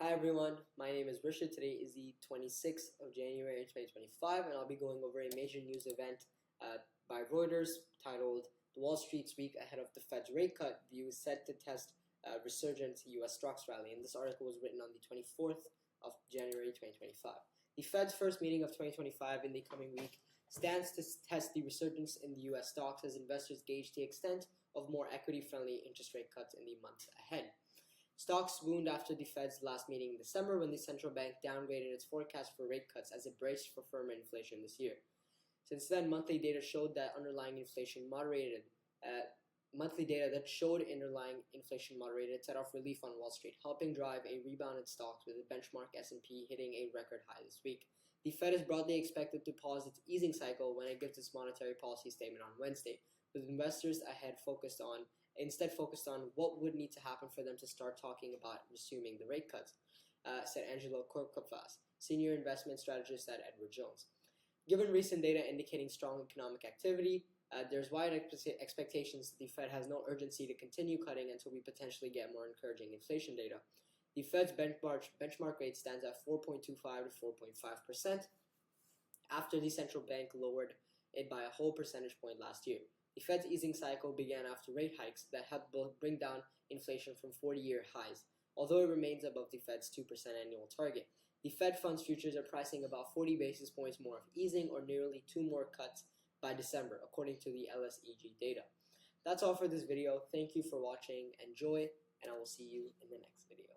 Hi everyone, my name is Rishad. Today is the 26th of January 2025, and I'll be going over a major news event by Reuters titled "The Wall Street's Week Ahead of the Fed's Rate Cut View Set to Test Resurgent U.S. Stocks Rally." And this article was written on the 24th of January 2025. The Fed's first meeting of 2025 in the coming week stands to test the resurgence in the U.S. stocks as investors gauge the extent of more equity-friendly interest rate cuts in the months ahead. Stocks swooned after the Fed's last meeting in December when the central bank downgraded its forecast for rate cuts as it braced for firmer inflation this year. Since then, monthly data showed that underlying inflation moderated. Set off relief on Wall Street, helping drive a rebound in stocks with the benchmark S&P hitting a record high this week. The Fed is broadly expected to pause its easing cycle when it gives its monetary policy statement on Wednesday, with investors instead focused on what would need to happen for them to start talking about resuming the rate cuts, said Angelo Corcovas, senior investment strategist at Edward Jones. Given recent data indicating strong economic activity, there's wide expectations that the Fed has no urgency to continue cutting until we potentially get more encouraging inflation data. The Fed's benchmark rate stands at 4.25 to 4.5% after the central bank lowered it by a whole percentage point last year. The Fed's easing cycle began after rate hikes that helped bring down inflation from 40-year highs, although it remains above the Fed's 2% annual target. The Fed funds futures are pricing about 40 basis points more of easing or nearly 2 more cuts by December, according to the LSEG data. That's all for this video. Thank you for watching. Enjoy, and I will see you in the next video.